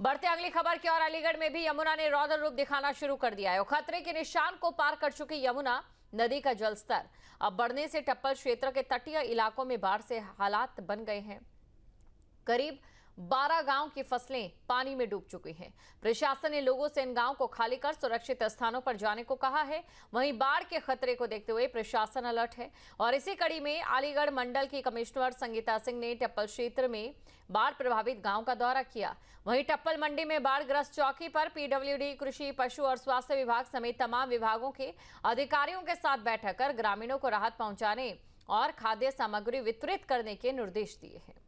बढ़ते अगली खबर की ओर अलीगढ़ में भी यमुना ने रौद्र रूप दिखाना शुरू कर दिया है। खतरे के निशान को पार कर चुकी यमुना नदी का जलस्तर अब बढ़ने से टप्पल क्षेत्र के तटीय इलाकों में बाढ़ से हालात बन गए हैं। करीब 12 गांव की फसलें पानी में डूब चुकी हैं। प्रशासन ने लोगों से इन गांवों को खाली कर सुरक्षित स्थानों पर जाने को कहा है। वहीं बाढ़ के खतरे को देखते हुए प्रशासन अलर्ट है। और इसी कड़ी में अलीगढ़ मंडल की कमिश्नर संगीता सिंह ने टप्पल क्षेत्र में बाढ़ प्रभावित गांव का दौरा किया। वहीं टप्पल मंडी में बाढ़ग्रस्त चौकी पर पीडब्ल्यूडी, कृषि, पशु और स्वास्थ्य विभाग समेत तमाम विभागों के अधिकारियों के साथ बैठक कर ग्रामीणों को राहत पहुंचाने और खाद्य सामग्री वितरित करने के निर्देश दिए हैं।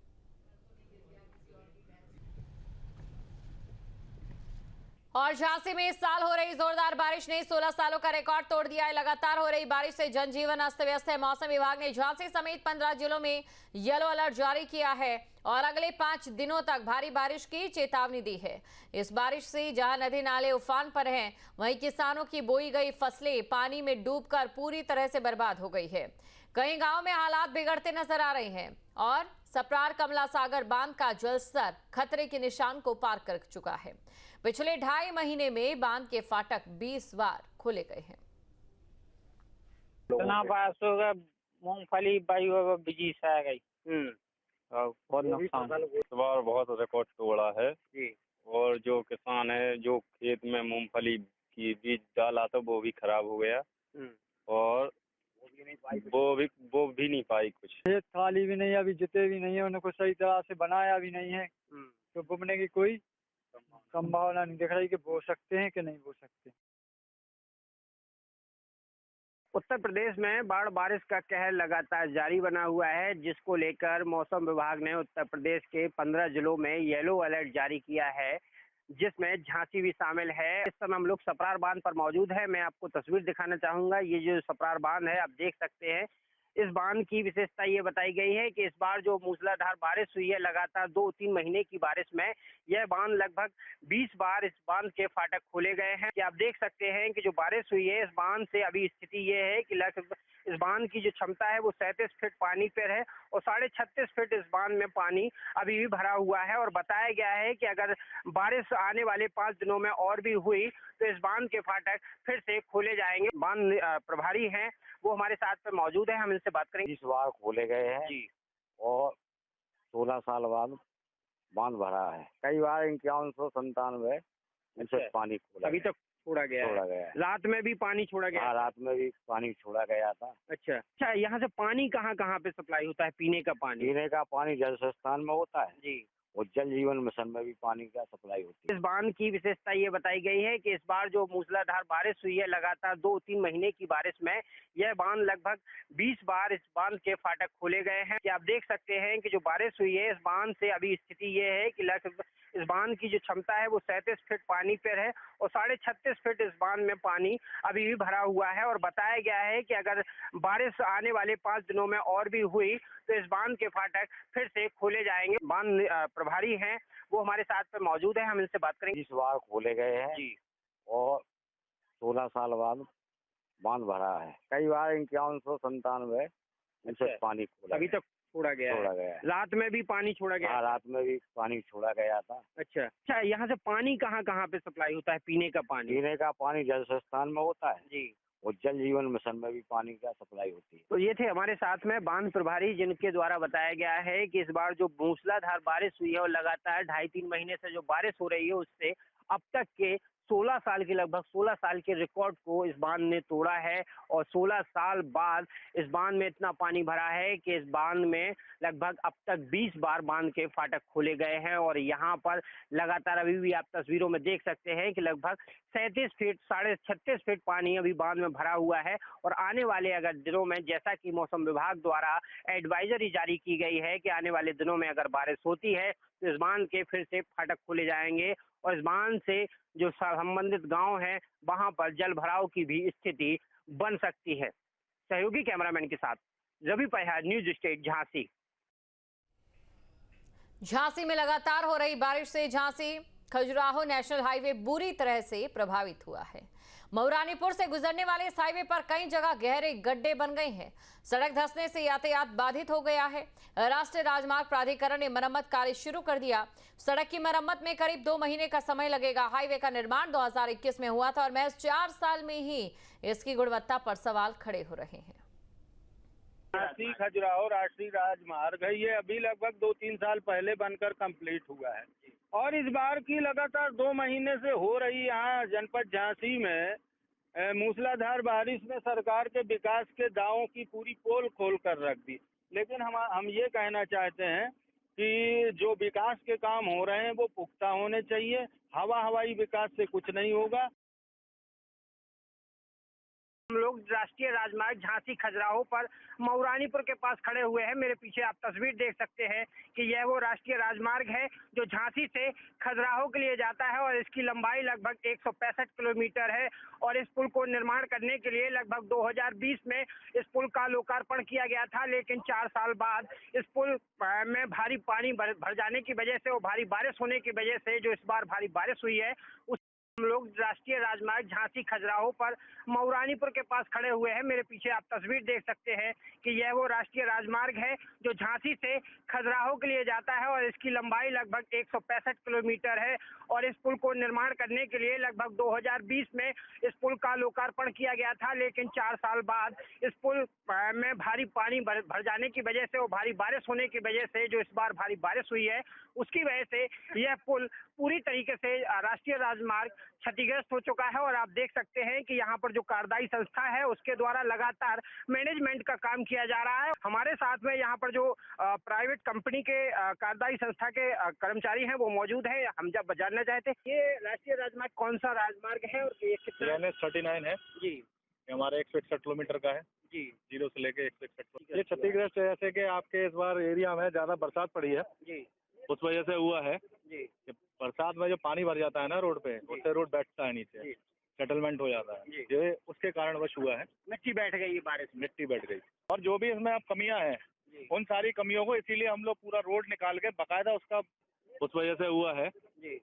और झांसी में इस साल हो रही जोरदार बारिश ने 16 सालों का रिकॉर्ड तोड़ दिया है। लगातार हो रही बारिश से जनजीवन अस्त व्यस्त है। मौसम विभाग ने झांसी समेत 15 जिलों में येलो अलर्ट जारी किया है और अगले 5 दिनों तक भारी बारिश की चेतावनी दी है। इस बारिश से जहां नदी नाले उफान पर हैं, वहीं किसानों की बोई गई फसलें पानी में डूबकर पूरी तरह से बर्बाद हो गई है। कई गांव में हालात बिगड़ते नजर आ रहे हैं और सप्रार कमला सागर बांध का जलस्तर खतरे के निशान को पार कर चुका है। पिछले 2.5 महीने में बांध के फाटक 20 बार खोले गए हैं। मूंगफली बिजी से आ गई। बहुत नुकसान, इस बार बहुत रिकॉर्ड तोड़ा है जी। और जो किसान है जो खेत में मूंगफली की बीज डाला था वो भी खराब हो गया और वो भी नहीं पाई कुछ। खेत खाली भी नहीं, अभी जिते भी नहीं है उनको सही तरह से बनाया भी नहीं है, तो बुनने की कोई संभावना नहीं दिख रही कि बो सकते हैं कि नहीं बो सकते। उत्तर प्रदेश में बाढ़ बारिश का कहर लगातार जारी बना हुआ है, जिसको लेकर मौसम विभाग ने उत्तर प्रदेश के 15 जिलों में येलो अलर्ट जारी किया है, जिसमें झांसी भी शामिल है। इस समय हम लोग सप्रार बांध पर मौजूद है। मैं आपको तस्वीर दिखाना चाहूंगा। ये जो सप्रार बांध है आप देख सकते हैं। इस बांध की विशेषता ये बताई गई है कि इस बार जो मूसलाधार बारिश हुई है, लगातार 2-3 महीने की बारिश में यह बांध लगभग 20 बार इस बांध के फाटक खोले गए हैं। कि आप देख सकते हैं कि जो बारिश हुई है इस बांध से अभी स्थिति ये है कि लगभग इस बांध की जो क्षमता है वो 37 फीट पानी पर है और 36.5 फीट इस बांध में पानी अभी भी भरा हुआ है। और बताया गया है कि अगर बारिश आने वाले 5 दिनों में और भी हुई तो इस बांध के फाटक फिर से खोले जाएंगे। बांध प्रभारी हैं, वो हमारे साथ पे मौजूद है, हम इनसे बात करेंगे। 20 बार खोले गए हैं जी। और 16 साल बाद बांध भरा है। कई बार 5197 अच्छा। पानी खोला अभी तक छोड़ा गया है। रात में भी पानी छोड़ा गया? हाँ, रात में भी पानी छोड़ा गया था। अच्छा, यहाँ से पानी कहाँ कहाँ पे सप्लाई होता है? पीने का पानी जल संस्थान में होता है जी, और जल जीवन मिशन में भी पानी का सप्लाई होती है। इस बांध की विशेषता ये बताई गई है कि इस बार जो मूसलाधार बारिश हुई है, लगातार 2-3 महीने की बारिश में यह बांध लगभग 20 बार इस बांध के फाटक खोले गए हैं। कि आप देख सकते हैं कि जो बारिश हुई है इस बांध से अभी स्थिति ये है कि लगभग इस बांध की जो क्षमता है वो 37 फीट पानी पर है और 36.5 फीट इस बांध में पानी अभी भी भरा हुआ है। और बताया गया है कि अगर बारिश आने वाले 5 दिनों में और भी हुई तो इस बांध के फाटक फिर से खोले जाएंगे। बांध प्रभारी हैं, वो हमारे साथ पे मौजूद है, हम इनसे बात करेंगे। 20 बार खोले गए हैं जी, और 16 साल बाद बांध भरा है। कई बार 5197 अच्छा। पानी खोला अभी तक छोड़ा गया है। रात में भी पानी छोड़ा गया? हाँ, रात में भी पानी छोड़ा गया था। अच्छा, यहाँ से पानी कहाँ कहाँ पे सप्लाई होता है? पीने का पानी जल संस्थान में होता है जी, और जल जीवन मिशन में भी पानी का सप्लाई होती है। तो ये थे हमारे साथ में बांध प्रभारी, जिनके द्वारा बताया गया है कि इस बार जो मूसलाधार बारिश हुई है और लगातार 2.5-3 महीने से जो बारिश हो रही है उससे अब तक के 16 साल के लगभग 16 साल के रिकॉर्ड को इस बांध ने तोड़ा है। और 16 साल बाद इस बांध में इतना पानी भरा है कि इस बांध में लगभग अब तक 20 बार बांध के फाटक खोले गए हैं। और यहाँ पर लगातार अभी भी आप तस्वीरों में देख सकते हैं कि लगभग 37 फीट 36.5 फीट पानी अभी बांध में भरा हुआ है। और आने वाले अगर दिनों में, जैसा कि मौसम विभाग द्वारा एडवाइजरी जारी की गई है कि आने वाले दिनों में अगर बारिश होती है तो इस बांध के फिर से फाटक खोले जाएंगे और इस बांध से जो संबंधित गांव है वहां पर जल भराव की भी स्थिति बन सकती है। सहयोगी कैमरामैन के साथ रवि परिहार, न्यूज स्टेट, झांसी। झांसी में लगातार हो रही बारिश से झांसी खजुराहो नेशनल हाईवे बुरी तरह से प्रभावित हुआ है। मऊरानीपुर से गुजरने वाले इस हाईवे पर कई जगह गहरे गड्ढे बन गए हैं। सड़क धंसने से यातायात बाधित हो गया है। राष्ट्रीय राजमार्ग प्राधिकरण ने मरम्मत कार्य शुरू कर दिया। सड़क की मरम्मत में करीब 2 महीने का समय लगेगा। हाईवे का निर्माण 2021 में हुआ था और महज 4 साल में ही इसकी गुणवत्ता पर सवाल खड़े हो रहे हैं। झांसी खजुराहो राष्ट्रीय राजमार्ग है। ये अभी लगभग 2-3 साल पहले बनकर कंप्लीट हुआ है और इस बार की लगातार 2 महीने से हो रही यहाँ जनपद झांसी में मूसलाधार बारिश ने सरकार के विकास के दावों की पूरी पोल खोल कर रख दी। लेकिन हम ये कहना चाहते हैं कि जो विकास के काम हो रहे हैं वो पुख्ता होने चाहिए। हवाई विकास से कुछ नहीं होगा। हम लोग राष्ट्रीय राजमार्ग झांसी खजुराहो पर मऊरानीपुर के पास खड़े हुए हैं। मेरे पीछे आप तस्वीर देख सकते हैं कि यह वो राष्ट्रीय राजमार्ग है जो झांसी से खजुराहो के लिए जाता है और इसकी लंबाई लगभग 165 किलोमीटर है। और इस पुल को निर्माण करने के लिए लगभग 2020 में इस पुल का लोकार्पण किया गया था, लेकिन 4 साल बाद इस पुल में भारी पानी भर जाने की वजह से और भारी बारिश होने की वजह से जो इस बार भारी बारिश हुई है उस हम लोग राष्ट्रीय राजमार्ग झांसी खजुराहो पर मऊरानीपुर के पास खड़े हुए हैं। मेरे पीछे आप तस्वीर देख सकते हैं कि यह वो राष्ट्रीय राजमार्ग है जो झांसी से खजुराहो के लिए जाता है और इसकी लंबाई लगभग 165 किलोमीटर है। और इस पुल को निर्माण करने के लिए लगभग 2020 में इस पुल का लोकार्पण किया गया था, लेकिन 4 साल बाद इस पुल में भारी पानी भर जाने की वजह से और भारी बारिश होने की वजह से जो इस बार भारी बारिश हुई है उसकी वजह से यह पुल पूरी तरीके से राष्ट्रीय राजमार्ग क्षतिग्रस्त हो चुका है। और आप देख सकते हैं कि यहाँ पर जो कार्यदायी संस्था है उसके द्वारा लगातार मैनेजमेंट का काम किया जा रहा है। हमारे साथ में यहाँ पर जो प्राइवेट कंपनी के कार्यदायी संस्था के कर्मचारी हैं वो मौजूद है। हम जब जानना चाहते हैं ये राष्ट्रीय राजमार्ग कौन सा राजमार्ग है और ये कितना NH39 है जी। ये हमारा 161 किलोमीटर का है जी। 0 से लेके 161। ये क्षतिग्रस्त है ऐसे कि आपके इस बार एरिया में ज्यादा बरसात पड़ी है जी, उस वजह से हुआ है जी। बरसात में जो पानी भर जाता है ना रोड पे उससे रोड बैठता है नीचे, सेटलमेंट हो जाता है, ये उसके कारणवश हुआ है। मिट्टी बैठ गई बारिश में, मिट्टी बैठ गई। और जो भी इसमें अब कमियां हैं उन सारी कमियों को इसीलिए हम लोग पूरा रोड निकाल के बकायदा उसका उस वजह से हुआ है जी।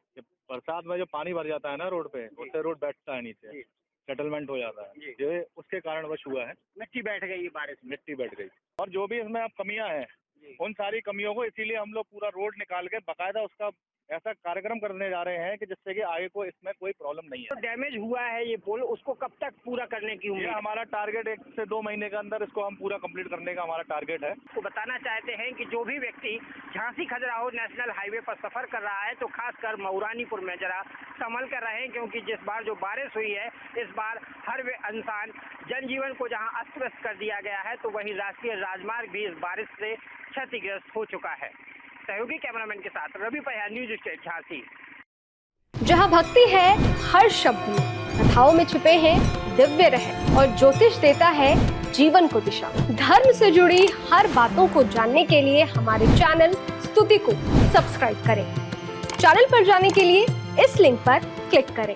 बरसात में जो पानी भर जाता है ना रोड पे उससे रोड बैठता है नीचे, सेटलमेंट हो जाता है, ये उसके कारणवश हुआ है। मिट्टी बैठ गई बारिश में, मिट्टी बैठ गई। और जो भी इसमें अब कमियां हैं उन सारी कमियों को इसीलिए हम लोग पूरा रोड निकाल के बकायदा उसका ऐसा कार्यक्रम करने जा रहे हैं कि जिससे कि आगे को इसमें कोई प्रॉब्लम नहीं है। तो डैमेज हुआ है ये पुल, उसको कब तक पूरा करने की उम्मीद है? हमारा टारगेट 1 से 2 महीने के अंदर इसको हम पूरा कंप्लीट करने का हमारा टारगेट है। को बताना चाहते हैं कि जो भी व्यक्ति झांसी खजुराहो नेशनल हाईवे पर सफर कर रहा है तो खासकर मऊरानीपुर में जरा संभल कर रहे, क्योंकि जिस बार जो बारिश हुई है इस बार हर इंसान जनजीवन को जहां अस्त व्यस्त कर दिया गया है तो वहीं राष्ट्रीय राजमार्ग भी इस बारिश से क्षतिग्रस्त हो चुका है। सहयोगी कैमरामैन के साथ रवि पहिया, न्यूज स्टेट झांसी। जहाँ भक्ति है हर शब्द में, कथाओं में छुपे हैं दिव्य रहस्य और ज्योतिष देता है जीवन को दिशा। धर्म से जुड़ी हर बातों को जानने के लिए हमारे चैनल स्तुति को सब्सक्राइब करें। चैनल पर जाने के लिए इस लिंक पर क्लिक करें।